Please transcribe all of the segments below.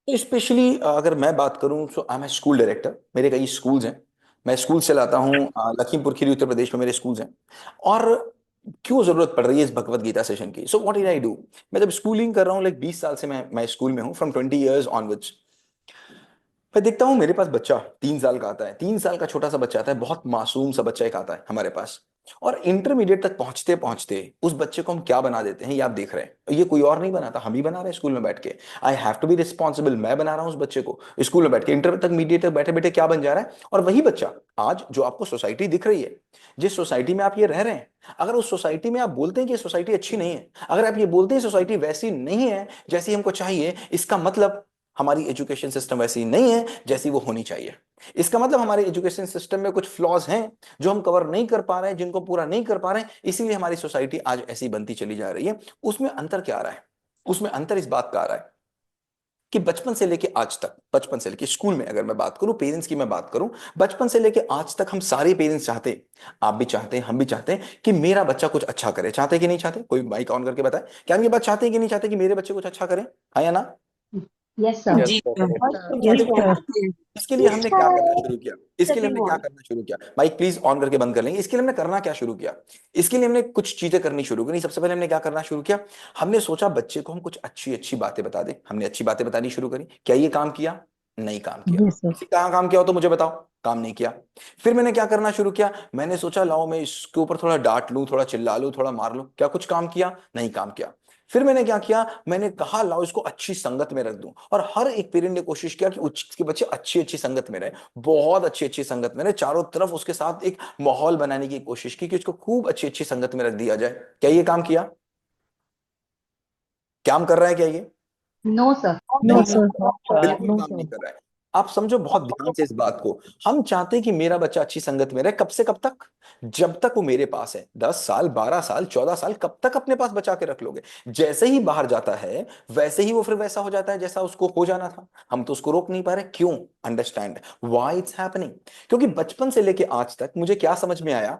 तो स्पेशली अगर मैं बात करूं तो आई एम स्कूल डायरेक्टर, मेरे कई स्कूल्स हैं। मैं स्कूल चलाता हूं, लखीमपुर खीरी उत्तर प्रदेश में मेरे स्कूल्स हैं। और क्यों जरूरत पड़ रही है इस भगवत गीता सेशन की? So what did I do? मैं जब स्कूलिंग कर रहा हूँ, लाइक 20 साल से मैं स्कूल में हूँ, फ्रॉम 20 ईयर्स ऑनवर्ड्स। मैं देखता हूँ मेरे पास बच्चा 3 साल का आता है, 3 साल का छोटा सा बच्चा आता है, बहुत मासूम सा बच्चा एक आता है हमारे पास। और इंटरमीडिएट तक पहुंचते पहुंचते उस बच्चे को हम क्या बना देते हैं, ये आप देख रहे हैं। ये कोई और नहीं बनाता, हम ही बना रहे हैं स्कूल में बैठ के। I have to be responsible, मैं बना रहा हूँ उस बच्चे को स्कूल में बैठ के। इंटर तक मीडिएट तक बैठे बैठे क्या बन जा रहा है? और वही बच्चा आज जो आपको सोसाइटी दिख रही है, जिस सोसाइटी में आप ये रह रहे हैं, अगर उस सोसाइटी में आप बोलते हैं कि सोसाइटी अच्छी नहीं है, अगर आप ये बोलते हैं सोसाइटी वैसी नहीं है जैसी हमको चाहिए, इसका मतलब हमारी एजुकेशन सिस्टम वैसी नहीं है जैसी वो होनी चाहिए। इसका मतलब हमारे एजुकेशन सिस्टम में कुछ फ्लॉज हैं जो हम कवर नहीं कर पा रहे हैं, जिनको पूरा नहीं कर पा रहे हैं, इसीलिए हमारी सोसाइटी आज ऐसी बनती चली जा रही है। उसमें अंतर क्या आ रहा है? उसमें अंतर इस बात का आ रहा है कि बचपन से लेके आज तक, बचपन से लेके स्कूल में अगर मैं बात करूं, पेरेंट्स की मैं बात करूं, बचपन से लेके आज तक हम सारे पेरेंट्स चाहते हैं, आप भी चाहते हैं, हम भी चाहते हैं कि मेरा बच्चा कुछ अच्छा करे। चाहते हैं कि नहीं चाहते? कोई माइक ऑन करके बताए, क्या हम ये बात चाहते हैं कि नहीं चाहते कि मेरे बच्चे कुछ अच्छा करें? हाँ या ना? Yes yes sir. जी सर। सर। हम यस चाहते हैं कि सर। हम, इसके लिए हमने क्या करना शुरू किया? इसके लिए हमने क्या करना शुरू किया? माइक प्लीज ऑन करके बंद कर लेंगे। इसके लिए हमने करना क्या शुरू किया? इसके लिए हमने कुछ चीजें करनी शुरू करी। सबसे पहले हमने क्या करना शुरू किया? हमने सोचा बच्चे को हम कुछ अच्छी अच्छी बातें बता दें। हमने अच्छी बातें बतानी शुरू करी। क्या ये काम किया? नहीं काम किया। Yes sir. किसी कहाँ काम किया हो तो मुझे बताओ। काम नहीं किया। फिर मैंने क्या करना शुरू किया? मैंने सोचा लाओ मैं इसके ऊपर थोड़ा डांट लूं, थोड़ा चिल्ला लूं, थोड़ा मार लूं। क्या कुछ काम किया? नहीं काम किया। फिर मैंने क्या किया? मैंने कहा लाओ इसको अच्छी संगत में रख दूं। और हर एक पेरेंट ने कोशिश किया कि उसके बच्चे अच्छी अच्छी संगत में रहे, बहुत अच्छी अच्छी संगत में रहे। चारों तरफ उसके साथ एक माहौल बनाने की कोशिश की कि उसको खूब अच्छी अच्छी संगत में रख दिया जाए। क्या ये काम किया? काम कर रहा है क्या ये? No sir. नहीं नो काम सर। कर रहा है, बिल्कुल नो काम नहीं सर। कर रहा है। आप समझो बहुत ध्यान से इस बात को। हम चाहते हैं कि मेरा बच्चा अच्छी संगत में रहे, कब से कब तक? जब तक वो मेरे पास है। 10 साल, 12 साल, 14 साल, कब तक अपने पास बचा के रख लोगे? जैसे ही बाहर जाता है वैसे ही वो फिर वैसा हो जाता है जैसा उसको हो जाना था। हम तो उसको रोक नहीं पा रहे। क्यों? Understand why it's happening. क्योंकि बचपन से लेके आज तक मुझे क्या समझ में आया?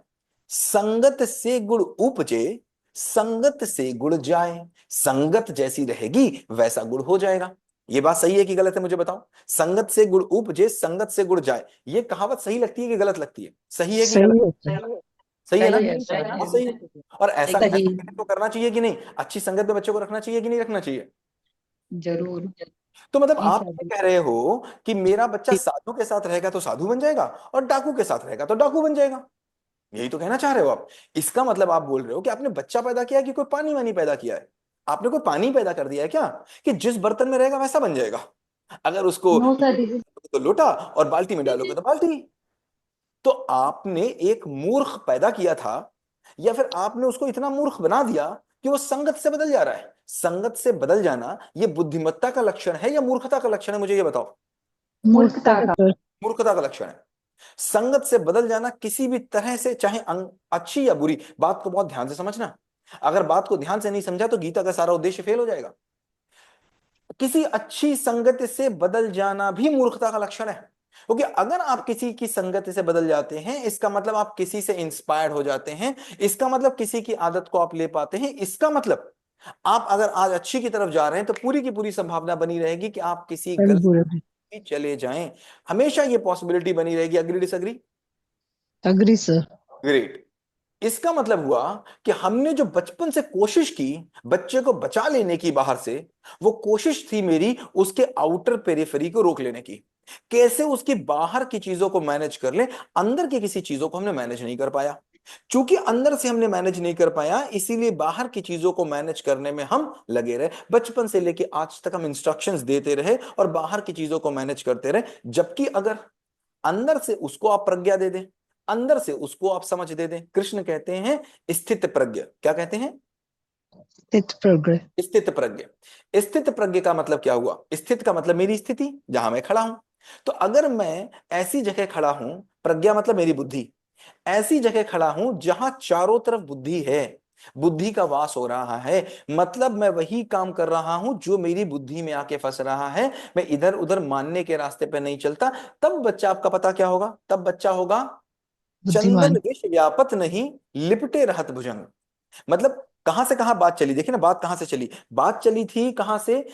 संगत से गुण उपजे, संगत से गुण जाए। संगत जैसी रहेगी वैसा गुण हो जाएगा। ये बात सही है कि गलत है, मुझे बताओ। संगत से गुण उपजे, संगत से गुण जाए, ये कहावत सही लगती है कि गलत लगती है? सही है कि गलत? सही है सर। सही है ना? सही है सर। बहुत सही है। और ऐसा सही। ऐसा तो करना चाहिए कि नहीं? अच्छी संगत में बच्चों को रखना चाहिए कि नहीं रखना चाहिए? जरूर। तो मतलब जी आप सर। ये कह रहे हो कि मेरा बच्चा साधु के साथ रहेगा तो साधु बन जाएगा, और डाकू के साथ रहेगा तो डाकू बन जाएगा? यही तो कहना चाह रहे हो आप। इसका मतलब आप बोल रहे हो कि आपने बच्चा पैदा किया है कि कोई पानी वानी पैदा किया है? आपने कोई पानी पैदा कर दिया है क्या, कि जिस बर्तन में रहेगा वैसा बन जाएगा? अगर उसको नो सर, दिस इज। तो लोटा और बाल्टी में डालोगे तो बाल्टी। तो आपने एक मूर्ख पैदा किया था, या फिर आपने उसको इतना मूर्ख बना दिया कि वो संगत से बदल जा रहा है? संगत से बदल जाना ये बुद्धिमत्ता का लक्षण है या मूर्खता का लक्षण है? मुझे ये बताओ। मूर्खता का सर। मूर्खता का लक्षण है। संगत से बदल जाना किसी भी तरह से, चाहे अच्छी या बुरी, बात को बहुत ध्यान से समझना। अगर बात को ध्यान से नहीं समझा तो गीता का सारा उद्देश्य फेल हो जाएगा। किसी अच्छी संगत से बदल जाना भी मूर्खता का लक्षण है। क्योंकि अगर आप किसी की संगत से बदल जाते हैं, इसका मतलब आप किसी से इंस्पायर्ड हो जाते हैं, इसका मतलब किसी की आदत को आप ले पाते हैं, इसका मतलब आप अगर आज अच्छी की तरफ जा रहे हैं तो पूरी की पूरी संभावना बनी रहेगी कि आप किसी सही गलत बोल रहे। भी चले जाएं। हमेशा ये पॉसिबिलिटी बनी रहेगी। Agree disagree? Agree sir. Great. इसका मतलब हुआ कि हमने जो बचपन से कोशिश की बच्चे को बचा लेने की बाहर से, वो कोशिश थी मेरी उसके आउटर पेरिफेरी को रोक लेने की। कैसे उसकी बाहर की चीजों को मैनेज कर ले, अंदर की किसी चीजों को हमने मैनेज नहीं कर पाया। चूंकि अंदर से हमने मैनेज नहीं कर पाया, इसीलिए बाहर की चीजों को मैनेज करने में हम लगे रहे। बचपन से लेके आज तक हम इंस्ट्रक्शंस देते रहे और बाहर की चीजों को मैनेज करते रहे। जबकि अगर अंदर से उसको आप प्रज्ञा दे दें, अंदर से उसको आप समझ दे दें, कृष्ण कहते हैं स्थित प्रज्ञ। क्या कहते हैं? स्थित प्रज्ञ। स्थित प्रज्ञ। स्थित प्रज्ञ का मतलब क्या हुआ? स्थित का मतलब मेरी स्थिति, जहां मैं खड़ा हूं। तो अगर मैं ऐसी जगह खड़ा हूं, प्रज्ञा मतलब मेरी बुद्धि, ऐसी जगह खड़ा हूं जहां चारों तरफ बुद्धि है, बुद्धि का वास हो रहा है, मतलब मैं वही काम कर रहा हूं जो मेरी बुद्धि में आके फंस रहा है। मैं इधर उधर मानने के रास्ते पे नहीं चलता। तब बच्चा आपका पता क्या होगा? तब बच्चा होगा चंदन बुद्धिमान। विष व्यापत नहीं, लिपटे रहत भुजंग। मतलब कहां से कहां बात चली, देखिए ना बात कहां से चली। बात चली थी कहां से?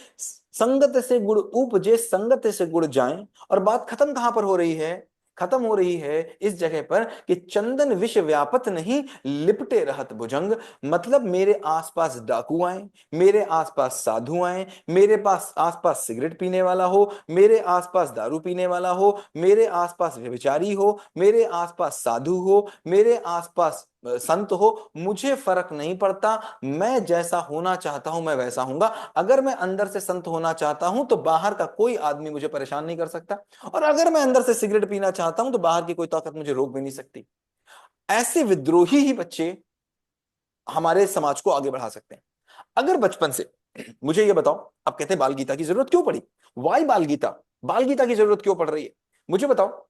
संगत से गुण उपजे, संगत से गुण जाए। और बात खत्म कहां पर हो रही है? खत्म हो रही है इस जगह पर कि चंदन विष व्यापत नहीं, लिपटे रहत भुजंग। मतलब मेरे आसपास डाकू आए, मेरे आसपास साधु आए, मेरे पास आसपास सिगरेट पीने वाला हो, मेरे आसपास दारू पीने वाला हो, मेरे आसपास व्यभिचारी हो, मेरे आसपास साधु हो, मेरे आसपास संत हो, मुझे फर्क नहीं पड़ता। मैं जैसा होना चाहता हूं मैं वैसा हूंगा। अगर मैं अंदर से संत होना चाहता हूं तो बाहर का कोई आदमी मुझे परेशान नहीं कर सकता, और अगर मैं अंदर से सिगरेट पीना चाहता हूं तो बाहर की कोई ताकत मुझे रोक भी नहीं सकती। ऐसे विद्रोही ही बच्चे हमारे समाज को आगे बढ़ा सकते हैं। अगर बचपन से मुझे ये बताओ, आप कहते हैं बाल गीता की जरूरत क्यों पड़ी? वाई बाल गीता? बाल गीता की जरूरत क्यों पड़ रही है? मुझे बताओ।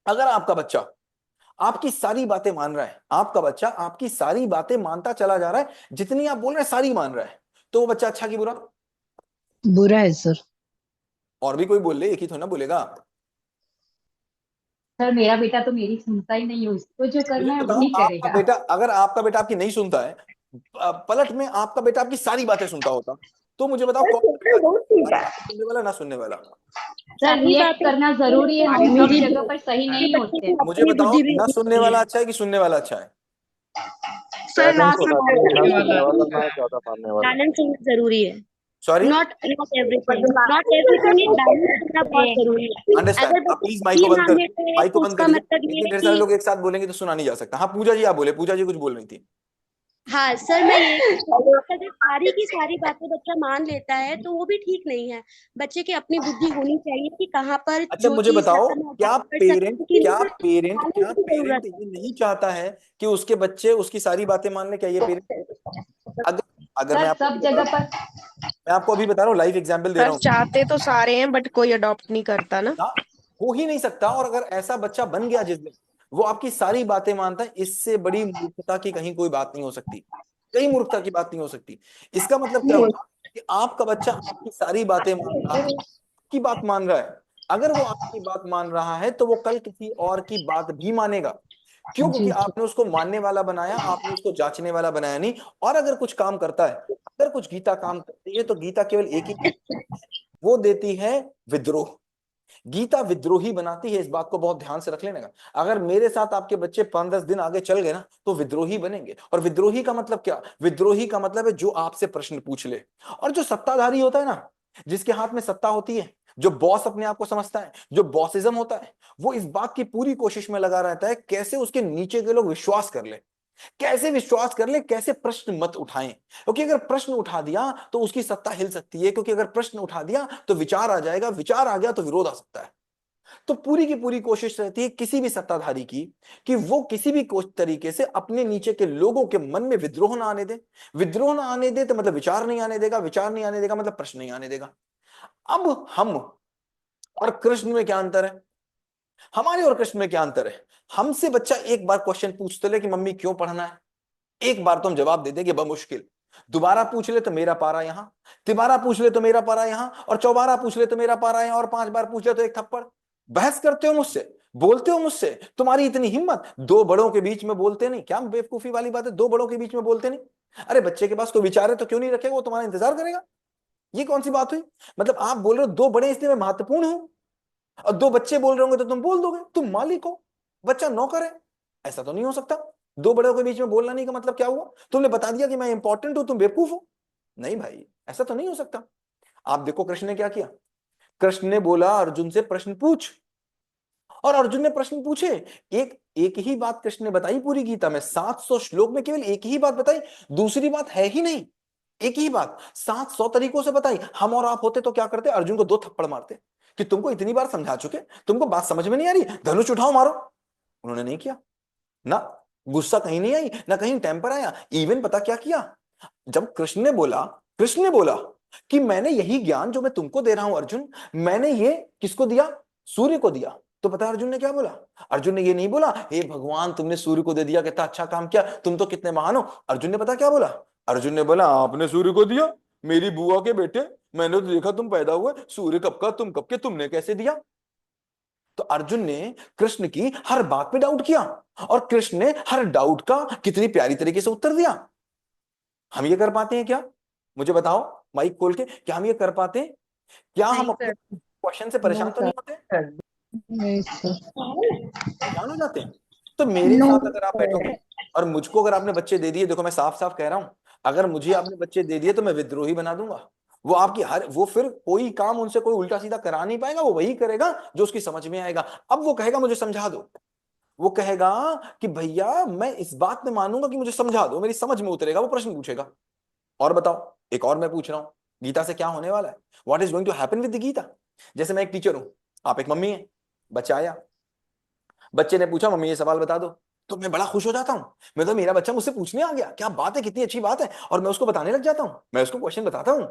अगर आपका बच्चा आपकी सारी बातें मान रहा है, आपका बच्चा आपकी सारी बातें मानता चला जा रहा है, जितनी आप बोल रहे हैं सारी मान रहा है, तो वो बच्चा अच्छा कि बुरा? बुरा है सर। और भी कोई बोल ले, एक ही थोड़ा ना बोलेगा। सर मेरा बेटा तो मेरी सुनता ही नहीं है, उसको जो मुझे करना है बताओ, वही आपका करेगा। बेटा, अगर आपका बेटा आपकी नहीं सुनता है, पलट में आपका बेटा आपकी सारी बातें सुनता होता, तो मुझे बताओ कौन सा बेटा अच्छा, सुनने वाला ना सुनने वाला? सर सारी रिएक्ट बातें करना जरूरी है, हम सब मेरी जगह पर सही मेरे नहीं बच्चे होते। को मुझे अपनी बताओ, बुद्धि भी ना सुनने होती वाला है। अच्छा है कि सुनने वाला अच्छा है? सर ना पेरेंट्स बताते हैं ना सुनने वाला सुनना ना ज्यादा मानने वाला। बैलेंस होना जरूरी है। Sorry, not not everything, not everything is balance होना बहुत जरूरी है। अंडरस्टैंड। अगर आप बच्चे प्लीज माइक को ही बंद कर माने दीजिए, तो माइक को बंद कर उसका दीजिए। मतलब ये इतने है ढेर सारे कि लोग एक साथ बोलेंगे तो सुना नहीं जा सकता। हाँ पूजा जी आप बोले, पूजा जी कुछ बोल रही थी। हाँ सर, मैं ये अगर सारी की सारी बातें बच्चा मान लेता है तो वो भी ठीक नहीं है। बच्चे की अपनी बुद्धि होनी चाहिए कि कहाँ पर अच्छा जो मुझे चीज बताओ, करना है क्या कर पेरेंट सकते कि क्या नहीं, पेरेंट balance क्या की पेरेंट जरूरत ये नहीं चाहता है कि उसके बच्चे उसकी सारी बातें मान ले? क्या ये पेरेंट? अगर अगर मैं सर आपको सब अभी बता जगह रहा हूँ, पर मैं आपको अभी बता रहा हूँ, लाइव एग्जाम्पल दे सर रहा हूँ चाहते तो सारे हैं बट कोई अडॉप्ट नहीं करता ना। ना, हो ही नहीं सकता। और अगर ऐसा बच्चा बन गया जिस दिन वो आपकी सारी बातें मानता है, इससे बड़ी मूर्खता की कहीं कोई बात नहीं हो सकती, कहीं मूर्खता की बात नहीं हो सकती। इसका मतलब क्या हुआ कि आपका बच्चा आपकी सारी बातें मान रहा है, आपकी बात मान रहा है। अगर वो आपकी बात मान रहा है तो वो कल किसी और की बात भी मानेगा। क्यों? क्योंकि जी जी आपने उसको मानने वाला बनाया, आपने उसको जांचने वाला बनाया नहीं। और अगर कुछ काम करता है, अगर कुछ गीता काम करती है तो गीता केवल एक ही, वो देती है विद्रोह। गीता विद्रोही बनाती है, इस बात को बहुत ध्यान से रख लेने का। अगर मेरे साथ आपके बच्चे 5-10 दिन आगे चल गए ना तो विद्रोही बनेंगे। और विद्रोही का मतलब क्या? विद्रोही का मतलब है जो आपसे प्रश्न पूछ ले। और जो सत्ताधारी होता है ना, जिसके हाथ में सत्ता होती है, जो बॉस अपने आप को समझता है, जो बॉसिज्म होता है, वो इस बात की पूरी कोशिश में लगा रहता है कैसे उसके नीचे के लोग विश्वास कर ले, कैसे विश्वास कर ले, कैसे प्रश्न मत उठाएं। क्योंकि अगर प्रश्न उठा दिया तो उसकी सत्ता हिल सकती है, क्योंकि अगर प्रश्न उठा दिया तो विचार आ जाएगा, विचार आ गया तो विरोध आ सकता है। तो पूरी की पूरी कोशिश रहती है किसी भी सत्ताधारी की कि वो किसी भी तरीके से अपने नीचे के लोगों के मन में विद्रोह ना आने दे। विद्रोह ना आने दे तो मतलब विचार नहीं आने देगा, विचार नहीं आने देगा मतलब प्रश्न नहीं आने देगा। अब हम और कृष्ण में क्या अंतर है? हमारे और कृष्ण में क्या अंतर है? हमसे बच्चा एक बार क्वेश्चन पूछते ले कि मम्मी क्यों पढ़ना है, एक बार तो हम जवाब दे देंगे बमुश्किल। दोबारा पूछ ले तो मेरा पारा यहां, तिबारा पूछ ले तो मेरा पारा यहां, और चौबारा पूछ ले तो मेरा पारा यहां, और 5 बार पूछ ले तो एक थप्पड़। बहस करते हो मुझसे, बोलते हो मुझसे, तुम्हारी इतनी हिम्मत, दो बड़ों के बीच में बोलते नहीं? क्या बेवकूफी वाली बात है, दो बड़ों के बीच में बोलते नहीं? अरे बच्चे के पास कोई विचार है तो क्यों नहीं रखेगा, वो तुम्हारा इंतजार करेगा। ये कौन सी बात हुई? मतलब आप बोल रहे हो दो बड़े इसलिए मैं महत्वपूर्ण हूं, और दो बच्चे बोल रहे होंगे तो तुम बोल दोगे तुम मालिक हो, बच्चा नौकर है? ऐसा तो नहीं हो सकता। दो बड़ों के बीच में बोलना नहीं का मतलब क्या हुआ? तुमने बता दिया कि मैं इंपॉर्टेंट हूं, तुम बेवकूफ हो? नहीं भाई, ऐसा तो नहीं हो सकता। आप देखो कृष्ण ने क्या किया। कृष्ण ने बोला अर्जुन से प्रश्न पूछ, और अर्जुन ने प्रश्न पूछे। एक एक ही बात कृष्ण ने बताई पूरी गीता में, 700 श्लोक में केवल एक ही बात बताई, दूसरी बात है ही नहीं। एक ही बात 700 तरीकों से बताई। हम और आप होते तो क्या करते? अर्जुन को 2 थप्पड़ मारते कि तुमको इतनी बार समझा चुके, तुमको बात समझ में नहीं आ रही, धनुष उठाओ मारो। उन्होंने नहीं किया ना, गुस्सा कहीं नहीं आई ना कहीं टेम्पर आया। इवन पता क्या किया? जब कृष्ण ने बोला कि मैंने यही ज्ञान जो मैं तुमको दे रहा हूं अर्जुन, मैंने ये किसको दिया? सूर्य को दिया। तो पता अर्जुन ने क्या बोला? अर्जुन ने ये नहीं बोला हे भगवान तुमने सूर्य को दे दिया, कितना अच्छा काम किया, तुम तो कितने महान हो। अर्जुन ने पता क्या बोला? अर्जुन ने बोला आपने सूर्य को दिया, मेरी बुआ के बेटे, मैंने तो देखा तुम पैदा हुए, सूर्य कब का, तुम कब के, तुमने कैसे दिया? तो अर्जुन ने कृष्ण की हर बात पे डाउट किया, और कृष्ण ने हर डाउट का कितनी प्यारी तरीके से उत्तर दिया। हम ये कर पाते हैं क्या? मुझे बताओ माइक खोल के, क्या हम ये कर पाते हैं? क्या हम नहीं अपने सर। क्वेश्चन से परेशान तो नहीं होते, नहीं सर। परेशान हो जाते हैं? तो मेरे साथ अगर आप बैठोगे और मुझको अगर आपने बच्चे दे दिए, देखो मैं साफ साफ कह रहा हूं, अगर मुझे आपने बच्चे दे दिए तो मैं विद्रोही बना दूंगा। वो आपकी हर, वो फिर कोई काम उनसे कोई उल्टा सीधा करा नहीं पाएगा, वो वही करेगा जो उसकी समझ में आएगा। अब वो कहेगा मुझे समझा दो, वो कहेगा कि भैया मैं इस बात में मानूंगा कि मुझे समझा दो, मेरी समझ में उतरेगा, वो प्रश्न पूछेगा। और बताओ, एक और मैं पूछ रहा हूं, गीता से क्या होने वाला है? What is going to happen with the Gita? जैसे मैं एक टीचर हूं, आप एक मम्मी है, बच्चा आया, बच्चे ने पूछा मम्मी ये सवाल बता दो, तो मैं बड़ा खुश हो जाता हूं। मैं तो, मेरा बच्चा मुझसे पूछने आ गया, क्या बात है, कितनी अच्छी बात है, और मैं उसको बताने लग जाता हूं, मैं उसको क्वेश्चन बताता हूं।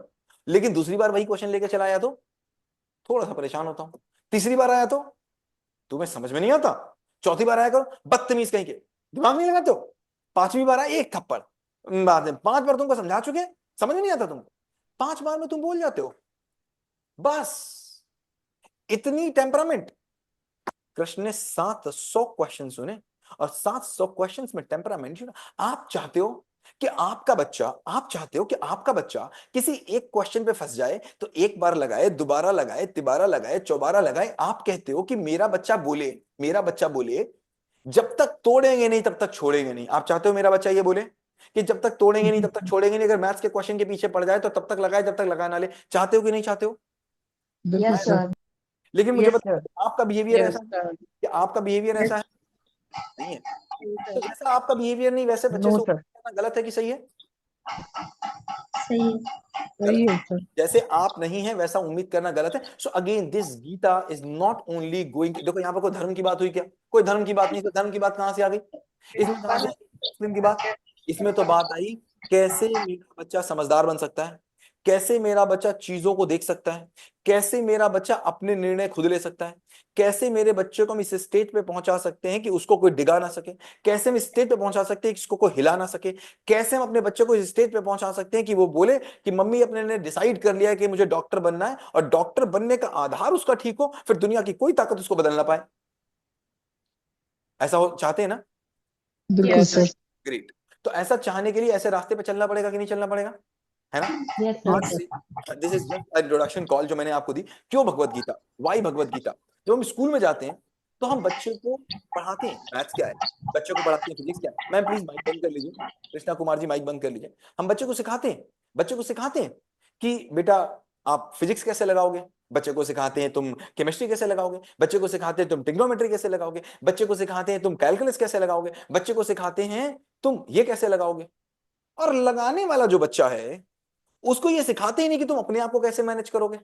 लेकिन दूसरी बार वही क्वेश्चन लेके चला आया तो थोड़ा सा परेशान होता हूं। तीसरी बार आया तो तुम्हें समझ में नहीं आता। चौथी बार आया करो, बदतमीज कहीं के, दिमाग नहीं लगाते हो। पांचवी बार आया, एक थप्पड़। बाद में 5 बार तुमको समझा चुके, समझ में नहीं आता तुमको, 5 बार में तुम बोल जाते हो। बस इतनी टेम्परामेंट। कृष्ण ने 700 क्वेश्चन सुने, और 700 क्वेश्चंस में टेम्परामेंट। आप चाहते हो कि आपका बच्चा, आप चाहते हो कि आपका बच्चा किसी एक क्वेश्चन पे फंस जाए, तो एक बार लगाए, दोबारा लगाए, तिबारा लगाए, चौबारा लगाए। आप कहते हो कि मेरा बच्चा बोले, मेरा बच्चा बोले, जब तक तोड़ेंगे नहीं तब तक छोड़ेंगे नहीं। आप चाहते हो मेरा बच्चा ये बोले कि जब तक तोड़ेंगे नहीं तब तक छोड़ेंगे नहीं, अगर मैथ्स के क्वेश्चन के पीछे पड़ जाए तो तब तक लगाए जब तक लगा ना ले। चाहते हो कि नहीं चाहते हो? बिल्कुल यस सर। सर। लेकिन मुझे यस बताओ, सर। आपका बिहेवियर यस ऐसा है सर। कि आपका बिहेवियर ऐसा है? नहीं है। तो जैसा आपका बिहेवियर नहीं, वैसे बच्चे नो से सर। करना गलत है कि सही है? सही है। गलत सही है। है सर। जैसे आप नहीं है वैसा उम्मीद करना गलत है। So again this Gita is not only going, देखो यहाँ पर कोई धर्म की बात हुई क्या? कोई धर्म की बात नहीं। तो धर्म की बात कहां से आ गई? इसमें कहां से मुस्लिम की बात? इसमें तो बात आई कैसे मेरा बच्चा समझदार बन सकता है, कैसे मेरा बच्चा चीजों को देख सकता है, कैसे मेरा बच्चा अपने निर्णय खुद ले सकता है, कैसे मेरे बच्चे को हम इस स्टेज पे पहुंचा सकते हैं कि उसको कोई डिगा ना सके, कैसे हम इस स्टेज पे पहुंचा सकते हैं कि इसको कोई हिला ना सके, कैसे हम अपने बच्चे को इस स्टेज पे पहुंचा सकते हैं कि वो बोले कि मम्मी अपने ने डिसाइड कर लिया है कि मुझे डॉक्टर बनना है, और डॉक्टर बनने का आधार उसका ठीक हो, फिर दुनिया की कोई ताकत उसको बदल ना पाए। ऐसा हो चाहते हैं ना? बिल्कुल यस सर। सर। ग्रेट। तो ऐसा चाहने के लिए ऐसे रास्ते पे चलना पड़ेगा कि नहीं चलना पड़ेगा, है ना? यस आज सर। से, this is just introduction call जो मैंने आपको दी। क्यों भगवत गीता, वाई भगवत गीता? जब हम स्कूल में जाते हैं तो हम बच्चे को पढ़ाते हैं मैथ्स क्या है, बच्चे को पढ़ाते हैं फिजिक्स क्या है। मैम प्लीज माइक बंद कर लीजिए, कृष्णा कुमार जी माइक बंद कर लीजिए। हम बच्चे को सिखाते हैं, बच्चे को सिखाते हैं कि बेटा आप फिजिक्स कैसे लगाओगे, बच्चे को सिखाते हैं तुम केमिस्ट्री कैसे लगाओगे, बच्चे को सिखाते हैं तुम ट्रिग्नोमेट्री कैसे लगाओगे, बच्चे को सिखाते हैं तुम कैलकुलस कैसे लगाओगे, बच्चे को सिखाते हैं तुम ये कैसे लगाओगे। और लगाने वाला जो बच्चा है उसको ये सिखाते ही नहीं कि तुम अपने आप को कैसे मैनेज करोगे,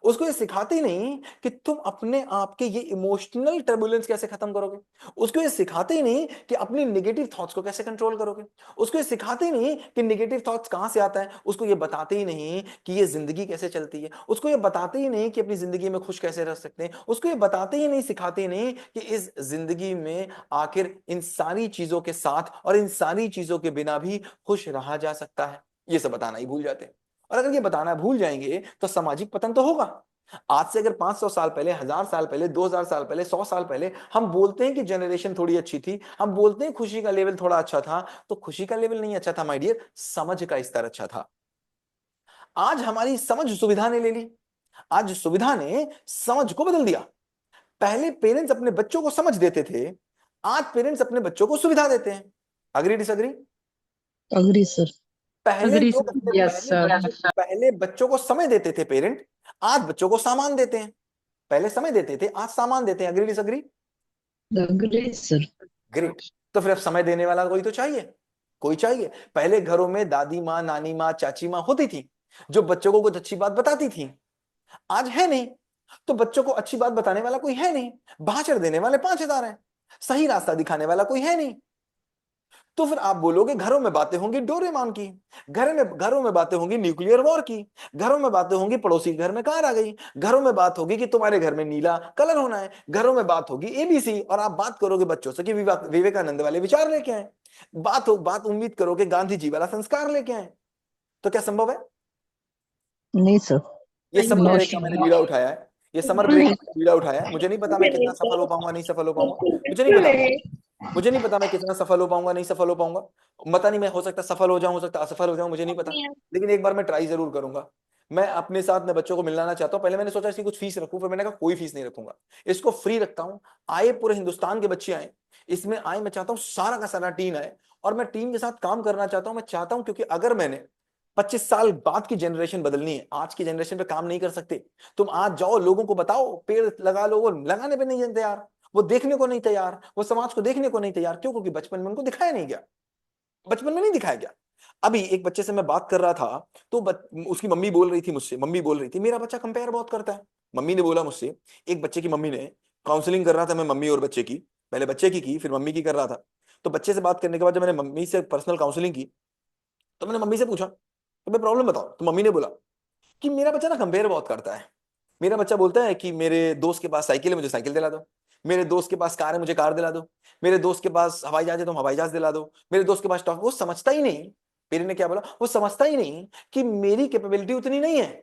उसको ये सिखाते ही नहीं कि तुम अपने आप के ये इमोशनल टर्बुलेंस कैसे खत्म करोगे, उसको ये सिखाते ही नहीं कि अपनी नेगेटिव थॉट्स को कैसे कंट्रोल करोगे, उसको ये सिखाते ही नहीं कि नेगेटिव थॉट्स कहां से आता है, उसको ये बताते ही नहीं कि ये जिंदगी कैसे चलती है, उसको ये बताते ही नहीं कि अपनी जिंदगी में खुश कैसे रह सकते हैं, उसको ये बताते ही नहीं, सिखाते ही नहीं कि इस जिंदगी में आखिर इन सारी चीजों के साथ और इन सारी चीजों के बिना भी खुश रहा जा सकता है। ये सब बताना ही भूल जाते हैं। और अगर ये बताना भूल जाएंगे तो सामाजिक पतन तो होगा। आज से अगर 500 साल पहले, 1000 साल पहले, 2000 साल पहले, 100 साल पहले हम बोलते हैं कि जनरेशन थोड़ी अच्छी थी, हम बोलते हैं खुशी का लेवल थोड़ा अच्छा था, तो खुशी का लेवल नहीं अच्छा था माय डियर, समझ का स्तर अच्छा था। आज हमारी समझ सुविधा ने ले ली, आज सुविधा ने समझ को बदल दिया। पहले पेरेंट्स अपने बच्चों को समझ देते थे, आज पेरेंट्स अपने बच्चों को सुविधा देते हैं। Agree disagree? Agree sir. पहले अग्री लोग सर। अपने यस सर। पहले बच्चों को समय देते थे पेरेंट, आज बच्चों को सामान देते हैं। पहले समय देते थे, आज सामान देते हैं। Agree disagree? Agree sir. Great. तो फिर अब समय देने वाला कोई तो चाहिए, कोई चाहिए। पहले घरों में दादी माँ, नानी माँ, चाची माँ होती थी जो बच्चों को कुछ अच्छी बात बताती थी, आज है नहीं। तो बच्चों को अच्छी बात बताने वाला कोई है नहीं, भाषण देने वाले 5000 हैं, सही रास्ता दिखाने वाला कोई है नहीं। तो फिर आप बोलोगे घरों में बातें होंगी डोरेमोन की, घरों में बातें होंगी न्यूक्लियर वॉर की, घरों में बातें होंगी पड़ोसी के घर में कार आ गई, घरों में बात होगी कि तुम्हारे घर में नीला कलर होना है, घरों में बात होगी एबीसी। और आप बात करोगे बच्चों से कि विवेकानंद वाले विचार लेके आए, बात उम्मीद करोगे गांधी जी वाला संस्कार लेके आए। तो क्या संभव है? नहीं सर। ये समर नो ब्रेक का मैंने बीड़ा उठाया है, ये समर ब्रेक का बीड़ा उठाया है। मुझे नहीं पता मैं कितना सफल हो पाऊंगा, नहीं सफल हो पाऊंगा, मुझे नहीं पता। मुझे नहीं पता मैं कितना सफल हो पाऊंगा, नहीं सफल हो पाऊंगा, पता नहीं। मैं हो सकता सफल हो जाऊं, हो सकता असफल हो जाऊं, मुझे नहीं पता। लेकिन एक बार मैं ट्राई जरूर करूंगा। मैं अपने साथ में बच्चों को मिलाना चाहता हूं। पहले मैंने सोचा इसकी कुछ फीस रखूं, फिर मैंने कहा कोई फीस नहीं रखूंगा, इसको फ्री रखता हूं। आए पूरे हिंदुस्तान के बच्चे आए, इसमें आए, मैं चाहता हूं सारा का सारा टीम आए, और मैं टीम के साथ काम करना चाहता हूं। मैं चाहता हूं क्योंकि अगर मैंने 25 साल बाद की जनरेशन बदलनी है, आज की जनरेशन पे काम नहीं कर सकते। तुम आज जाओ लोगों को बताओ पेड़ लगा लो, वो लगाने पे नहीं तैयार, वो देखने को नहीं तैयार, वो समाज को देखने को नहीं तैयार। क्यों? क्योंकि बचपन में उनको दिखाया नहीं गया, बचपन में नहीं दिखाया गया। अभी एक बच्चे से मैं बात कर रहा था, तो उसकी मम्मी बोल रही थी मुझसे, मम्मी बोल रही थी मेरा बच्चा कंपेयर बहुत करता है। मम्मी ने बोला मुझसे, एक बच्चे की मम्मी ने काउंसलिंग कर रहा था मैं मम्मी और बच्चे की, पहले बच्चे की फिर मम्मी की कर रहा था। तो बच्चे से बात करने के बाद जब मैंने मम्मी से पर्सनल काउंसलिंग की, तो मैंने मम्मी से पूछा तो मैं प्रॉब्लम बताओ, तो मम्मी ने बोला कि मेरा बच्चा ना कंपेयर बहुत करता है। मेरा बच्चा बोलता है कि मेरे दोस्त के पास साइकिल है, मुझे साइकिल दिला दो, मेरे दोस्त के पास कार है, मुझे कार दिला दो, मेरे दोस्त के पास हवाई जहाज है, तुम हवाई जहाज दिला दो, मेरे दोस्त के पास टॉप। वो समझता ही नहीं, पेरेंट ने क्या बोला, वो समझता ही नहीं कि मेरी कैपेबिलिटी उतनी नहीं है,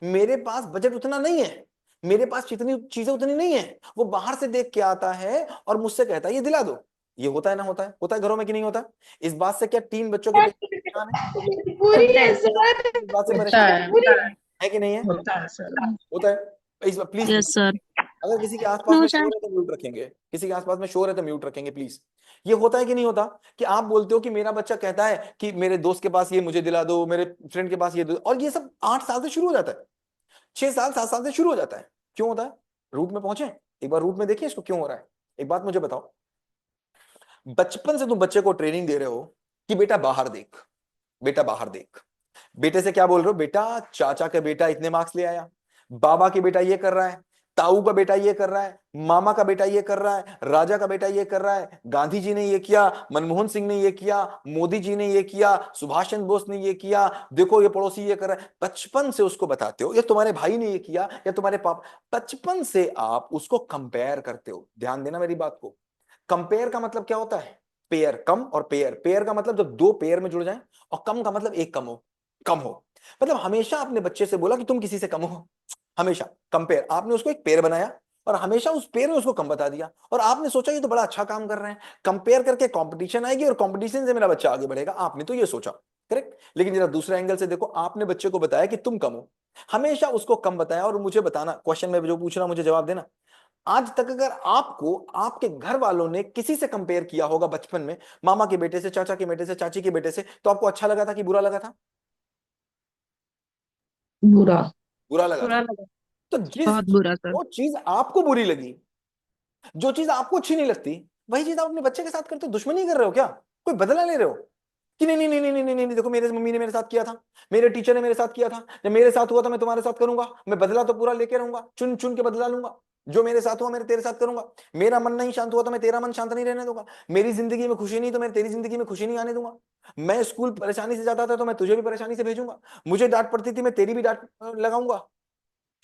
मेरे पास बजट उतना नहीं है, मेरे पास जितनी चीजें उतनी नहीं है। वो बाहर से देख के आता है और मुझसे कहता है ये दिला दो। ये होता है ना, होता है घरों में कि नहीं होता? इस बात से क्या टीन बच्चों के परेशान है? इस बात से परेशान है कि नहीं है? होता है सर। होता है। इस प्लीज, यस सर। अगर किसी के आसपास में शोर है तो म्यूट रखेंगे, किसी के आसपास में शोर है तो म्यूट रखेंगे प्लीज। ये होता है कि नहीं होता कि आप बोलते हो कि मेरा बच्चा कहता है कि मेरे दोस्त के पास ये मुझे दिला दो, मेरे फ्रेंड के पास ये दो, और ये सब 8 साल से शुरू हो जाता है, 6 साल 7 साल से शुरू हो जाता है। क्यों होता है? रूट में पहुंचे, एक बार रूट में देखिए इसको क्यों हो रहा है। एक बात मुझे बताओ, बचपन से तुम बच्चे को ट्रेनिंग दे रहे हो कि बेटा बाहर देख, बेटा बाहर देख। बेटे से क्या बोल रहे हो? बेटा चाचा का बेटा इतने मार्क्स ले आया, बाबा के बेटा ये कर रहा है, ताऊ का बेटा ये कर रहा है, मामा का बेटा ये कर रहा है, राजा का बेटा ये कर रहा है, गांधी जी ने ये किया, मनमोहन सिंह ने ये किया, मोदी जी ने ये किया, सुभाष चंद्र बोस ने ये किया, देखो ये पड़ोसी ये कर रहा है। बचपन से उसको बताते हो, या तुम्हारे भाई ने ये किया, या तुम्हारे पापा। बचपन से आप उसको कंपेयर करते हो। ध्यान देना मेरी बात को। कंपेयर का मतलब क्या होता है? पेयर, कम और पेयर। पेयर का मतलब जब 2 पेयर में जुड़ जाए, और कम का मतलब एक कम हो। मतलब हमेशा अपने बच्चे से बोला कि तुम किसी से कम हो, हमेशा कंपेयर। आपने उसको एक पेयर बनाया और हमेशा उस पेयर में उसको कम बता दिया, और आपने सोचा ये तो बड़ा अच्छा काम कर रहे हैं, कंपेयर करके कंपटीशन आएगी और कंपटीशन से मेरा बच्चा आगे बढ़ेगा। आपने तो ये सोचा, करेक्ट। लेकिन जरा दूसरे एंगल से देखो, आपने बच्चे को बताया कि तुम कम हो, हमेशा उसको कम बताया। और मुझे बताना, क्वेश्चन में जो पूछ रहा हूं मुझे जवाब देना, आज तक अगर आपको आपके घर वालों ने किसी से कंपेयर किया होगा बचपन में, मामा के बेटे से, चाचा के बेटे से, चाची के बेटे से, तो आपको अच्छा लगा था कि बुरा लगा था? बुरा। बुरा लगा था। तो बहुत बुरा सर। जो चीज आपको बुरी लगी, जो चीज आपको अच्छी नहीं लगती, वही चीज आप अपने बच्चे के साथ करते हो। दुश्मनी कर रहे हो क्या? कोई बदला ले रहे हो कि नहीं नहीं नहीं नहीं नहीं नहीं नहीं, देखो मेरे मम्मी ने मेरे साथ किया था, मेरे टीचर ने मेरे साथ किया था, जब मेरे साथ हुआ था मैं तुम्हारे साथ करूंगा, मैं बदला तो पूरा लेके रहूंगा, चुन चुन के बदला लूंगा। जो मेरे साथ हुआ मेरे तेरे साथ करूंगा। मेरा मन नहीं शांत हुआ तो मैं तेरा मन शांत नहीं रहने दूंगा। मेरी जिंदगी में खुशी नहीं तो मैं तेरी जिंदगी में खुशी नहीं आने दूंगा। मैं स्कूल परेशानी से जाता था तो मैं तुझे भी परेशानी से भेजूंगा। मुझे डांट पड़ती थी, मैं तेरी भी डांट लगाऊंगा।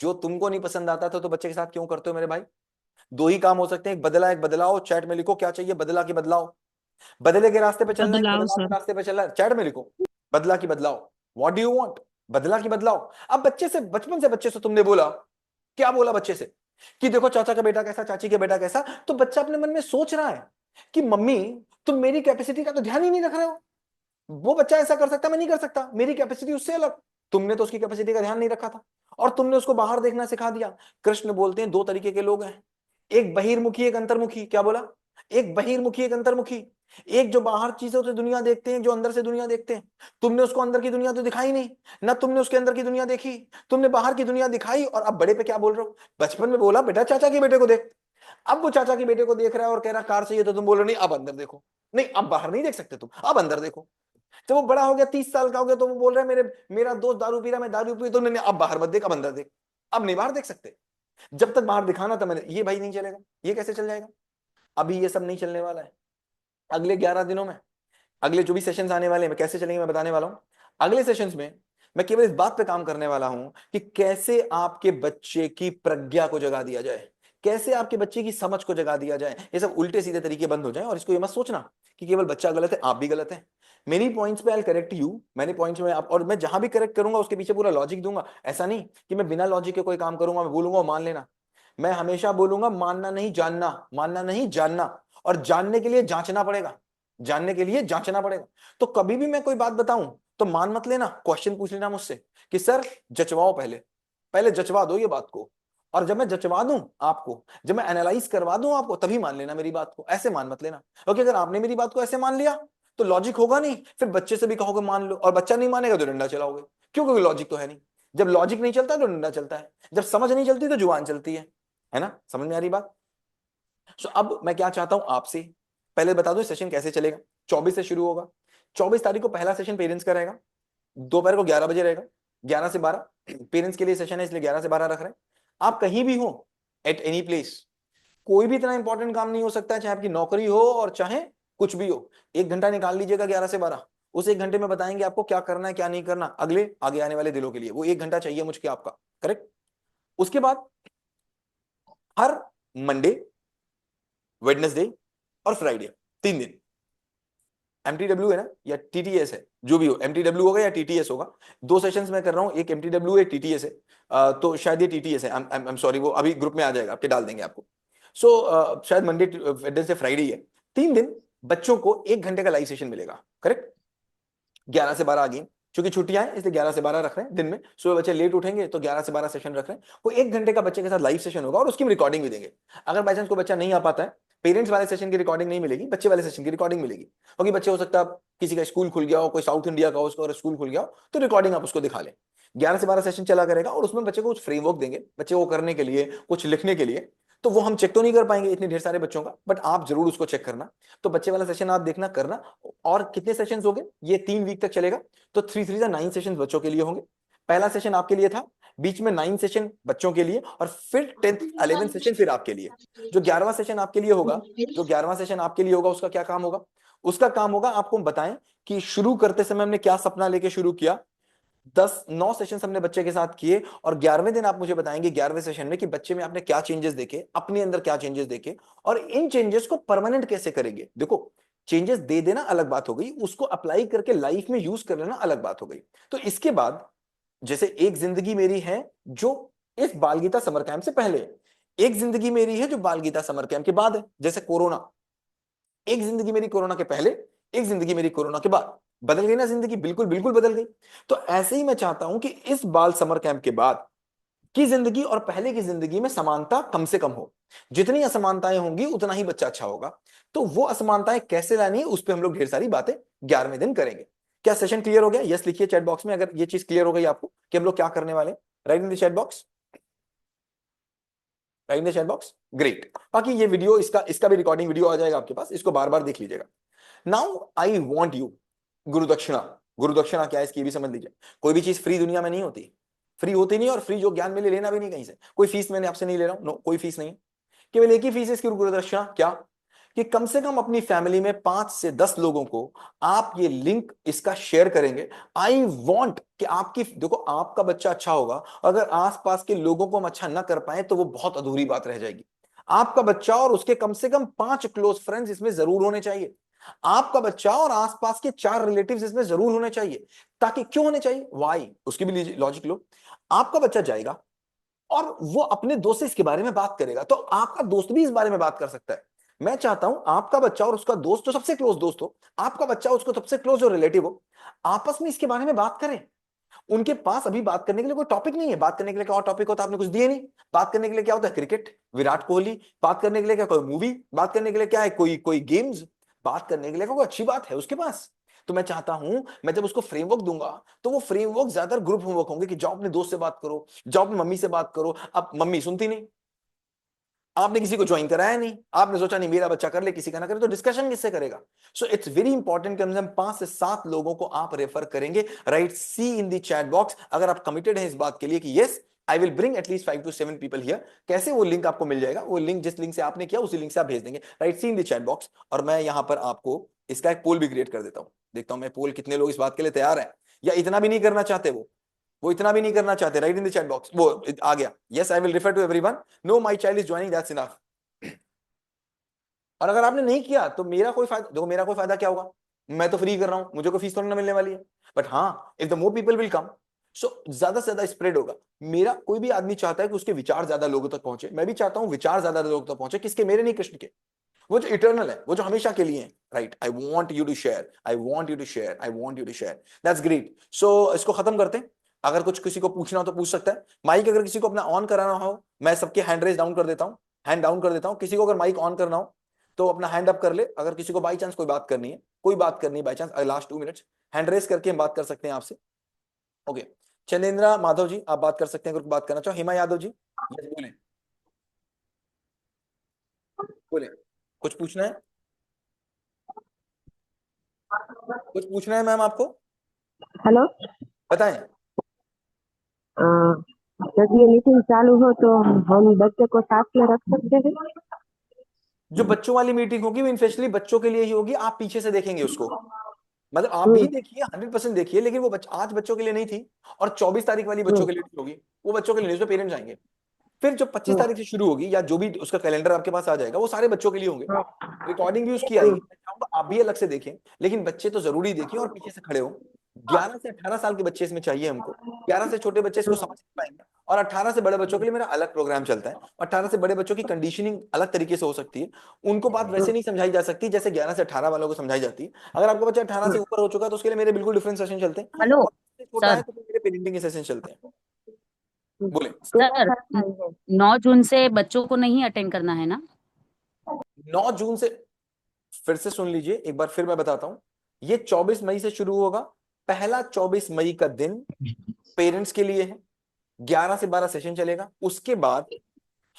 जो तुमको नहीं पसंद आता था तो बच्चे के साथ क्यों करते हो मेरे भाई? 2 ही काम हो सकते हैं, एक बदला एक बदलाओ। चैट में लिखो क्या चाहिए, बदला की बदलाओ। बदले के रास्ते पे चलना है, बदलाव बदलाव के सर। रास्ते पे चलना है, चैट में लिखो बदला की बदलाओ। What do you want? बदला की बदलाओ। अब बच्चे से, बचपन से बच्चे से तुमने बोला, क्या बोला बच्चे से कि देखो चाचा का बेटा कैसा, चाची का बेटा कैसा, तो बच्चा अपने मन में सोच रहा है कि मम्मी तुम मेरी कैपेसिटी का तो ध्यान ही नहीं रख रहे हो। वो बच्चा ऐसा कर सकता, मैं नहीं कर सकता, मेरी कैपेसिटी उससे अलग। तुमने तो उसकी कैपेसिटी का ध्यान नहीं रखा था, और तुमने उसको बाहर देखना सिखा दिया। कृष्ण बोलते हैं 2 तरीके के लोग हैं, एक बहिर्मुखी एक अंतर्मुखी। क्या बोला? एक बहिर्मुखी एक अंतर्मुखी। एक जो बाहर चीजों से दुनिया देखते हैं, जो अंदर से दुनिया देखते हैं। तुमने उसको अंदर की दुनिया तो दिखाई नहीं, ना तुमने उसके अंदर की दुनिया देखी, तुमने बाहर की दुनिया दिखाई। और अब बड़े पे क्या बोल रहे हो? बचपन में बोला बेटा चाचा के बेटे को देख, अब वो चाचा के बेटे को देख रहा है और कह रहा कार चाहिए, तो तुम बोल रहे नहीं अब अंदर देखो, नहीं अब बाहर नहीं देख सकते तुम, अब अंदर देखो। जब वो बड़ा हो गया, 30 साल का हो गया, तो वो बोल रहा है मेरा दोस्त दारू पी रहा, मैं दारू पी, तो नहीं अब बाहर मत देख, अब अंदर देख। अब नहीं बाहर देख सकते। जब तक बाहर दिखाना था मैंने, ये भाई नहीं चलेगा, ये कैसे चल जाएगा? अभी ये सब नहीं चलने वाला है। अगले 11 दिनों में, अगले 24 सेशंस आने वाले हैं, मैं कैसे चलेंगे मैं बताने वाला हूं। अगले सेशंस में मैं केवल इस बात पे काम करने वाला हूं कि कैसे आपके बच्चे की प्रज्ञा को जगा दिया जाए, कैसे आपके बच्चे की समझ को जगा दिया जाए, ये सब उल्टे सीधे तरीके बंद हो जाए। और इसको ये मत सोचना कि केवल बच्चा गलत है, आप भी गलत है। मेरी पॉइंट्स पे आई करेक्ट यू, मैंने पॉइंट्स में आप, और मैं जहां भी करेक्ट करूंगा उसके पीछे पूरा लॉजिक दूंगा। ऐसा नहीं कि मैं बिना लॉजिक के कोई काम करूंगा, मैं बोलूंगा मान लेना। मैं हमेशा बोलूंगा मानना नहीं जानना, मानना नहीं जानना। और जानने के लिए जांचना पड़ेगा, जानने के लिए जांचना पड़ेगा। तो कभी भी मैं कोई बात बताऊं तो मान मत लेना, क्वेश्चन पूछ लेना मुझसे कि सर जचवाओ, पहले जचवा दो ये बात को, और जब मैं जचवा दूं आपको, जब मैं एनालाइज करवा दूं आपको, तभी मान लेना मेरी बात को, ऐसे मान मत लेना। क्योंकि अगर आपने मेरी बात को ऐसे मान लिया तो लॉजिक होगा नहीं, फिर बच्चे से भी कहोगे मान लो, और बच्चा नहीं मानेगा तो डंडा चलाओगे। क्यों? क्योंकि लॉजिक तो है नहीं। जब लॉजिक नहीं चलता तो डंडा चलता है, जब समझ नहीं चलती तो जुबान चलती है ना? समझ में आ रही बात? सो अब मैं क्या चाहता हूं आपसे, पहले बता दो सेशन कैसे चलेगा। 24 से शुरू होगा, 24 तारीख को पहला सेशन पेरेंट्स का रहेगा, दोपहर को 11 बजे रहेगा, 11 से 12 पेरेंट्स के लिए सेशन है, इसलिए 11 से 12 रख रहे हैं। आप कहीं भी हो, एट एनी प्लेस, कोई भी इतना इंपॉर्टेंट काम नहीं हो सकता है, चाहे आपकी नौकरी हो और चाहे कुछ भी हो, 1 घंटा निकाल लीजिएगा 11 से 12। उस 1 घंटे में बताएंगे आपको क्या करना है क्या नहीं करना, अगले आगे आने वाले दिनों के लिए वो 1 घंटा चाहिए मुझे आपका, करेक्ट? उसके बाद हर मंडे, वेडनेसडे और फ्राइडे 3 दिन एमटीडब्ल्यू है ना या टीटीएस है, जो भी हो, एमटीडब्ल्यू होगा या टीटीएस होगा। 2 सेशंस मैं कर रहा हूं, एक एमटीडब्ल्यू एक टीटीएस है। तो शायद ये टीटीएस है, आई एम सॉरी, वो अभी ग्रुप में आ जाएगा, आपके डाल देंगे आपको। सो शायद मंडे, वेडनेसडे, फ्राइडे है, 3 दिन बच्चों को 1 घंटे का लाइव सेशन मिलेगा, करेक्ट? 11 से 12 अगेन, क्योंकि छुट्टियां हैं इसलिए 11 से 12 रख रहे हैं दिन में। सुबह बच्चे लेट उठेंगे तो 11 से 12 सेशन रख रहे हैं। वो 1 घंटे का बच्चे के साथ लाइव सेशन होगा और उसकी रिकॉर्डिंग भी देंगे। अगर बाई चांस कोई बच्चा नहीं आ पाता है, पेरेंट्स वाले सेशन की रिकॉर्डिंग नहीं मिलेगी, बच्चे वाले सेशन की रिकॉर्डिंग मिलेगी। क्योंकि बच्चे हो सकता है किसी का स्कूल खुल गया हो, कोई साउथ इंडिया का हो, उसका स्कूल खुल गया हो, तो रिकॉर्डिंग आप उसको दिखा लें। 11 से 12 सेशन चला करेगा और उसमें बच्चे को कुछ फ्रेमवर्क देंगे, बच्चे को करने के लिए, कुछ लिखने के लिए। तो वो हम चेक तो नहीं कर पाएंगे इतने ढेर सारे बच्चों का, बट आप जरूर उसको चेक करना। तो बच्चे वाला सेशन आप देखना, करना। और कितने सेशंस हो गए? ये 3 वीक तक चलेगा, तो 3 3 9 सेशन बच्चों के लिए होंगे। पहला सेशन आपके लिए था, बीच में 9 सेशन बच्चों के लिए, और फिर 10th 11th सेशन फिर आपके लिए। जो 11वां सेशन आपके लिए होगा, उसका क्या काम होगा? उसका काम होगा आपको बताएं कि शुरू करते समय हमने क्या सपना लेके शुरू किया। 9 सेशन हमने बच्चे के साथ किए, और 11वें दिन आप मुझे बताएंगे 11वें सेशन में कि बच्चे में आपने क्या चेंजेस देखे, अपने अंदर क्या चेंजेस देखे, और इन चेंजेस को परमानेंट कैसे करेंगे। देखो, चेंजेस दे देना अलग बात हो गई, उसको अप्लाई करके लाइफ में यूज कर लेना अलग बात हो गई। तो इसके बाद जैसे एक जिंदगी मेरी है जो इस बाल गीता समर कैंप से पहले, एक जिंदगी मेरी है जो बाल गीता समर कैंप के बाद है। जैसे कोरोना, एक जिंदगी मेरी कोरोना के पहले, एक जिंदगी मेरी कोरोना के बाद। बदल गई ना जिंदगी? बिल्कुल बिल्कुल बदल गई। तो ऐसे ही मैं चाहता हूं कि इस बाल समर कैंप के बाद की जिंदगी और पहले की जिंदगी में समानता कम से कम हो। जितनी असमानताएं होंगी उतना ही बच्चा अच्छा होगा। तो वो असमानताएं कैसे लानी है, उस पर हम लोग ढेर सारी बातें 11वें दिन करेंगे। क्या सेशन क्लियर हो गया? यस लिखिए चैट बॉक्स में अगर ये चीज क्लियर हो गई आपको कि हम लोग क्या करने वाले। Right in the chat box, right in the chat box. Great. बाकी ये वीडियो, इसका भी रिकॉर्डिंग वीडियो आ जाएगा आपके पास, इसको बार बार देख लीजिएगा। Now I want you, gurudakshina, gurudakshina क्या है इसकी भी समझ लीजिए। कोई भी चीज फ्री दुनिया में नहीं होती, फ्री होती नहीं, और फ्री जो ज्ञान मिले लेना भी नहीं कहीं से। कोई फीस मैंने आपसे नहीं ले रहा हूं, नो, कोई फीस नहीं है। केवल एक ही फीस है इसकी, गुरुदक्षिणा। क्या? कि कम से कम अपनी फैमिली में 5 से 10 लोगों को आप ये लिंक इसका शेयर करेंगे। आई वॉन्ट कि आपकी, देखो, आपका बच्चा अच्छा होगा, अगर आसपास के लोगों को हम अच्छा ना कर पाए तो वो बहुत अधूरी बात रह जाएगी। आपका बच्चा और उसके कम से कम 5 क्लोज फ्रेंड्स इसमें जरूर होने चाहिए। आपका बच्चा और आसपास के 4 रिलेटिव्स इसमें जरूर होने चाहिए। ताकि क्यों होने चाहिए? वाई, उसकी भी लॉजिक लो। आपका बच्चा जाएगा और वो अपने दोस्त से इसके बारे में बात करेगा, तो आपका दोस्त भी इस बारे में बात कर सकता है। मैं चाहता हूं आपका बच्चा और उसका दोस्त, जो सबसे क्लोज दोस्त हो, आपका बच्चा उसको सबसे क्लोज जो रिलेटिव हो, आपस में इसके बारे में बात करें। उनके पास अभी बात करने के लिए कोई टॉपिक नहीं है। बात करने के लिए क्या और टॉपिक होता है? आपने कुछ दिए नहीं। बात करने के लिए क्या होता है? क्रिकेट, विराट कोहली। बात करने के लिए क्या? कोई मूवी। बात करने के लिए क्या है? कोई गेम्स। बात करने के लिए कोई अच्छी बात है उसके पास। तो मैं चाहता हूं, मैं जब उसको फ्रेमवर्क दूंगा तो वो फ्रेमवर्क ज्यादातर ग्रुप होमवर्क होंगे कि जाओ अपने दोस्त से बात करो, जाओ अपनी मम्मी से बात करो। अब मम्मी सुनती नहीं, आपने किसी को ज्वाइन कराया नहीं, आपने सोचा नहीं मेरा बच्चा कर ले, किसी का ना करे, तो डिस्कशन किससे करेगा? सो इट्स वेरी इंपॉर्टेंट, कम से कम 5 से 7 लोगों को आप रेफर करेंगे। Right, see in the chat box अगर आप कमिटेड हैं इस बात के लिए कि yes I will bring at least 5 to 7 people here. कैसे? वो लिंक आपको मिल जाएगा, वो लिंक जिस लिंक से आपने किया उसी लिंक से आप भेज देंगे। Right, see in the chat box. और मैं यहां पर आपको इसका एक पोल भी क्रिएट कर देता हूं, देखता हूं मैं पोल कितने लोग इस बात के लिए तैयार हैं, या इतना भी नहीं करना चाहते। वो इतना भी नहीं करना चाहते। Right in the chat box, वो आ गया। Yes I will refer to everyone, no my child is joining, that's enough. और अगर आपने नहीं किया तो मेरा कोई फायदा, देखो मेरा कोई फायदा क्या होगा? मैं तो फ्री कर रहा हूं, मुझे कोई फीस थोड़ी ना मिलने वाली है। बट हाँ, if the more people will come, so ज्यादा से ज्यादा स्प्रेड होगा। मेरा कोई भी आदमी चाहता है कि उसके विचार ज्यादा लोगों तक पहुंचे, मैं भी चाहता हूं विचार ज्यादा लोगों तक पहुंचे। किसके? मेरे नहीं, कृष्ण के। वो जो इटर्नल है, वो जो हमेशा के लिए है, right? I want you to share, I want you to share, I want you to share. That's great. So इसको खत्म करते हैं। अगर कुछ किसी को पूछना हो तो पूछ सकता है। माइक अगर किसी को अपना ऑन कराना हो, मैं सबके हैंड रेज डाउन कर देता हूँ, हैंड डाउन कर देता हूँ। किसी को अगर माइक ऑन करना हो तो अपना हैंड अप कर ले। अगर किसी को बाई चांस कोई बात करनी है, कोई बात करनी है by chance, last 2 minutes hand raise करके हम बात कर सकते हैं आपसे। ओके, चंदेंद्रा माधव जी आप बात कर सकते हैं अगर बात करना चाहो। हिमा यादव जी, यस बोले, बोले, कुछ पूछना है? कुछ पूछना है मैम आपको? हेलो, बताएं। जब ये मीटिंग चालू हो तो हम बच्चे को साथ में रख सकते हैं? जो बच्चों वाली मीटिंग होगी वो स्पेशली बच्चों के लिए ही होगी। आप पीछे से देखेंगे उसको, मतलब आप भी देखिए, 100% देखिए, लेकिन वो आज बच्चों के लिए नहीं थी और 24 तारीख वाली बच्चों के लिए नहीं होगी। वो बच्चों के लिए नहीं, उसमें पेरेंट्स आएंगे। फिर जो 25 तारीख से शुरू होगी या जो भी उसका कैलेंडर आपके पास आ जाएगा, वो सारे बच्चों के लिए होंगे। रिकॉर्डिंग भी उसकी आएगी। मैं चाहूंगा आप भी अलग से देखें, लेकिन बच्चे तो जरूरी देखें और पीछे से खड़े हो। 11 से 18 साल के बच्चे इसमें चाहिए हमको। 11 से छोटे बच्चे इसको समझ नहीं पाएंगे, और 18 से बड़े बच्चों के लिए मेरा अलग प्रोग्राम चलता है। 18 से बड़े बच्चों की कंडीशनिंग अलग तरीके से हो सकती है। उनको बात वैसे नहीं समझाई जा सकती जैसे 11 से 18 वालों को समझाई जाती है। अगर आपका बच्चा 18 से ऊपर हो चुका है तो उसके लिए मेरे बिल्कुल डिफरेंट सेशन चलते हैं। हेलो और छोटा है सर। तो मेरे पेरेंटिंग के सेशन चलते हैं। बोले सर 9 जून से बच्चों को नहीं अटेंड करना है ना? 9 जून से, फिर से सुन लीजिए एक बार, फिर मैं बताता हूं। ये 24 मई से शुरू होगा। पहला 24 मई का दिन पेरेंट्स के लिए है। 11 से 12 सेशन चलेगा। उसके बाद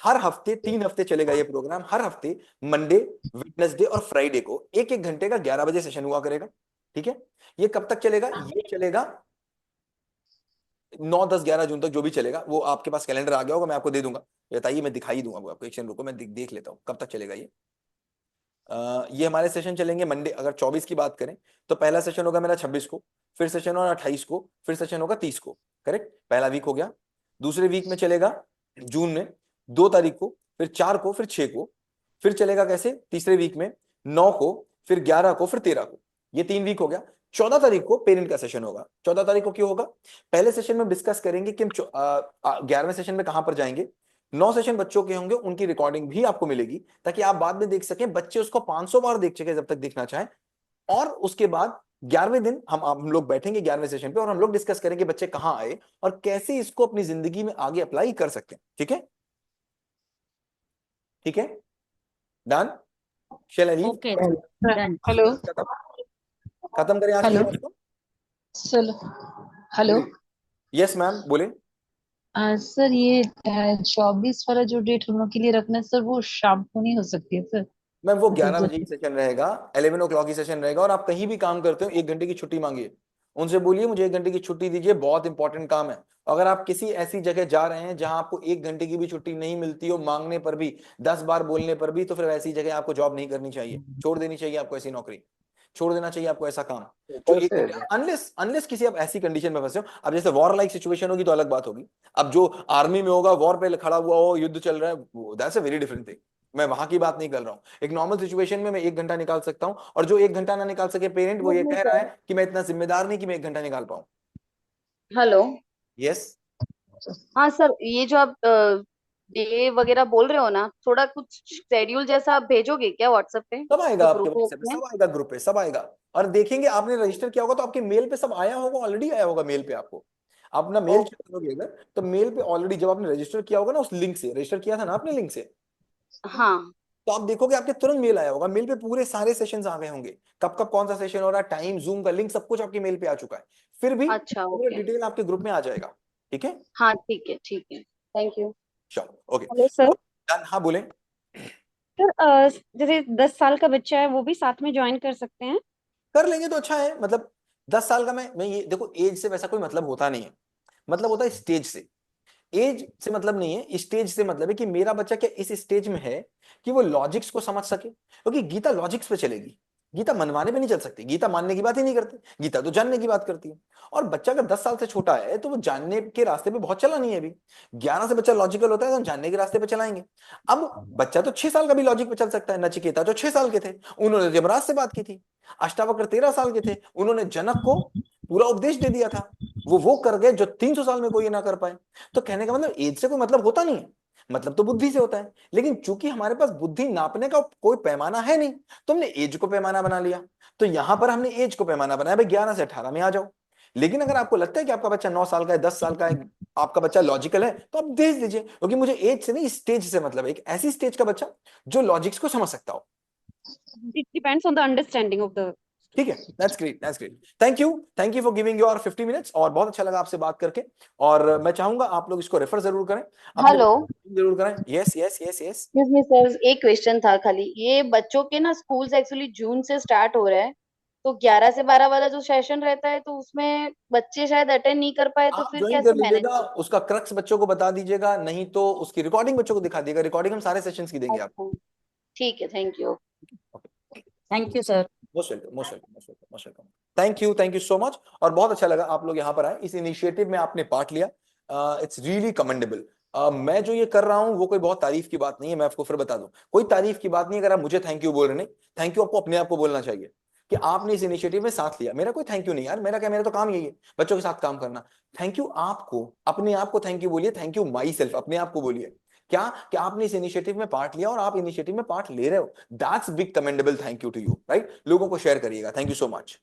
हर हफ्ते 3 हफ्ते चलेगा ये प्रोग्राम। हर हफ्ते मंडे, वेडनेसडे और फ्राइडे को 1-1 घंटे का 11 बजे सेशन हुआ करेगा। ठीक है? ये कब तक चलेगा? ये चलेगा 9, 10, 11 जून तक, जो भी चलेगा। वो आपके पास कैलेंडर आ गया होगा, मैं आपको दे दूंगा। बताइए, मैं दिखाई दूंगा वो आपको। एक सेकंड रुको, मैं देख लेता हूं कब तक चलेगा ये। ये हमारे सेशन चलेंगे मंडे। अगर 24 की बात करें तो पहला सेशन होगा मेरा 26 को, फिर सेशन होगा 28 को, फिर सेशन होगा 30 को। करेक्ट? पहला वीक हो गया। दूसरे वीक में चलेगा जून में 2 तारीख को, फिर 4 को, फिर 6 को। फिर चलेगा कैसे? तीसरे वीक में 9 को, फिर 11 को, फिर 13 को। ये 3 वीक हो गया। 14 तारीख को पेरेंट का सेशन होगा। 14 तारीख को क्यों होगा? पहले सेशन में डिस्कस करेंगे कि हम 11वें सेशन में कहां पर जाएंगे। 9 सेशन बच्चों के होंगे, उनकी रिकॉर्डिंग भी आपको मिलेगी ताकि आप बाद में देख सकें। बच्चे उसको 500 बार देख सके जब तक देखना चाहें। और उसके बाद 11वें दिन हम लोग बैठेंगे 11वें सेशन पे, और हम लोग डिस्कस करेंगे बच्चे कहां आए और कैसे इसको अपनी जिंदगी में आगे अप्लाई कर सकते हैं। ठीक है? ठीक है, done? Shall I leave? Okay done. Hello खत्म करें आज की हेलो क्लास को? सर। हेलो यस मैम, बोले। सर, ये 24 वाला जो डेट हम लोग के लिए रखना है सर, वो शाम को नहीं हो सकती है सर? मैम वो 11 बजे की सेशन रहेगा, 11 o'clock की सेशन रहेगा। और आप कहीं भी काम करते हो 1 घंटे की छुट्टी मांगिए। उनसे बोलिए मुझे 1 घंटे की छुट्टी दीजिए, बहुत इंपॉर्टेंट काम है। अगर आप किसी ऐसी जगह जा रहे हैं जहां आपको 1 घंटे की भी छुट्टी नहीं मिलती हो, मांगने पर भी, 10 बार बोलने पर भी, तो फिर ऐसी जगह आपको जॉब नहीं करनी चाहिए। छोड़ देनी चाहिए आपको ऐसी नौकरी, छोड़ देना चाहिए आपको ऐसा काम। जो अनलेस अनलेस किसी आप ऐसी कंडीशन में फंसे हो। अब जैसे वॉर लाइक सिचुएशन होगी तो अलग बात होगी। अब जो आर्मी में होगा, वॉर पे खड़ा हुआ हो, युद्ध चल रहा है, that's a very different thing. मैं वहां की बात नहीं कर रहा हूँ। एक नॉर्मल सिचुएशन में मैं 1 घंटा निकाल सकता हूँ। और जो 1 घंटा ना निकाल सके पेरेंट, वो ये कह रहा है कि मैं इतना जिम्मेदार नहीं कि मैं 1 घंटा निकाल पाऊँ। हेलो। यस। हाँ सर, ये जो आप डे वगैरह बोल रहे हो ना, थोड़ा कुछ शेड्यूल जैसा आप भेजोगे क्या व्हाट्सएप पे? सब आएगा जो आपके ग्रुप व्हाट्सएप पे, में सब आएगा ग्रुप पे, सब आएगा। और देखेंगे आपने रजिस्टर किया होगा तो आपके मेल पे सब आया होगा, ऑलरेडी आया होगा मेल पे आपको। आप अपना मेल चेक करोगे अगर, तो मेल पे ऑलरेडी जब आपने रजिस्टर किया होगा ना, उस लिंक से रजिस्टर किया था ना आपने लिंक से, हाँ। तो आप देखोगे आपके तुरंत मेल आया होगा। मेल पे पूरे सारे सेशंस आ गए होंगे, कब कब कौन सा सेशन हो रहा है, टाइम, जूम का लिंक, सब कुछ आपके मेल पे आ चुका है। फिर भी अच्छा, पूरा ओके। डिटेल आपके ग्रुप में आ जाएगा। ठीक है? हाँ ठीक है, ठीक है। Thank you. चलो ओके हेलो सर। डन। हाँ बोले। सर जैसे 10 साल का बच्चा है, वो भी साथ में ज्वाइन कर सकते हैं? कर लेंगे तो अच्छा है। मतलब 10 साल का, मैं ये देखो, एज से वैसा कोई मतलब होता नहीं है। मतलब होता है स्टेज से। एज से मतलब नहीं है, स्टेज से मतलब है कि मेरा बच्चा क्या इस स्टेज में है कि वो लॉजिक्स को समझ सके। क्योंकि गीता लॉजिक्स पे चलेगी, गीता मनवाने पे नहीं चल सकती। गीता मानने की बात ही नहीं करती, गीता तो जानने की बात करती है। और बच्चा अगर 10 साल से छोटा है तो वो जानने के रास्ते पे बहुत चला नहीं है अभी। 11 से बच्चा लॉजिकल होता है तो हम जानने के रास्ते पे चलाएंगे। अब बच्चा तो 6 साल का भी लॉजिक पे चल सकता है। नचिकेता जो 6 साल के थे, उन्होंने यमराज से बात की थी। अष्टावक्र 13 साल के थे, उन्होंने जनक को पूरा उपदेश दे दिया था। वो कर गए जो 300 साल में कोई ना कर पाए। तो कहने का मतलब एज से कोई मतलब होता नहीं है। मतलब तो बुद्धि से होता है, लेकिन चूंकि हमारे पास बुद्धि नापने का कोई पैमाना है नहीं, तो हमने एज को पैमाना बना लिया। तो यहां पर हमने एज को पैमाना बनाया, भाई 11 से 18 में आ जाओ। लेकिन अगर आपको लगता है कि आपका बच्चा 9 साल का है, 10 साल का है, आपका बच्चा लॉजिकल है, तो आप भेज दीजिए, क्योंकि मुझे एज से नहीं स्टेज से मतलब है, एक ऐसी स्टेज का बच्चा जो लॉजिक्स को समझ सकता हो। It depends on the understanding of the. ठीक है, that's great, that's great. Thank you for giving your 50 minutes, और बहुत अच्छा लगा आपसे बात करके। और मैं चाहूंगा आप लोग इसको रेफर जरूर करें, अपने हेलो, जरूर करें। Yes yes yes yes. Excuse me sir, एक क्वेश्चन था खाली। ये बच्चों के ना स्कूल्स एक्चुअली जून से स्टार्ट हो रहा है, तो 11 से 12 वाला जो सेशन रहता है तो उसमें बच्चे शायद अटेंड नहीं कर पाए, तो आप फिर ज्वाइन कैसे कर मैनेज? लीजिएगा, उसका क्रक्स बच्चों को बता दीजिएगा, नहीं तो उसकी रिकॉर्डिंग बच्चों को दिखा दीजिएगा। रिकॉर्डिंग हम सारे सेशंस की देंगे आपको। अच्छा, ठीक है, thank you. Thank you sir. Most welcome, most welcome, most welcome, most welcome. Thank you so much. और बहुत अच्छा लगा आप लोग यहाँ पर आए, इस इनिशिएटिव में आपने पार्ट लिया। It's really commendable. मैं जो ये कर रहा हूँ वो कोई बहुत तारीफ की बात नहीं है, मैं आपको फिर बता दूं, कोई तारीफ की बात नहीं। अगर आप मुझे थैंक यू बोल रहे नहीं, थैंक यू आपको अपने आप को बोलना चाहिए कि आपने इस इनिशिएटिव में साथ लिया। मेरा कोई थैंक यू नहीं यार, मेरा क्या, मेरा तो काम यही है बच्चों के साथ काम करना। थैंक यू आपको, अपने आप को थैंक यू बोलिए। थैंक यू माई सेल्फ, अपने आप को बोलिए क्या, कि आपने इस इनिशिएटिव में पार्ट लिया और आप इनिशिएटिव में पार्ट ले रहे हो। That's big commendable. Thank you to you, right. लोगों को शेयर करिएगा। Thank you so much.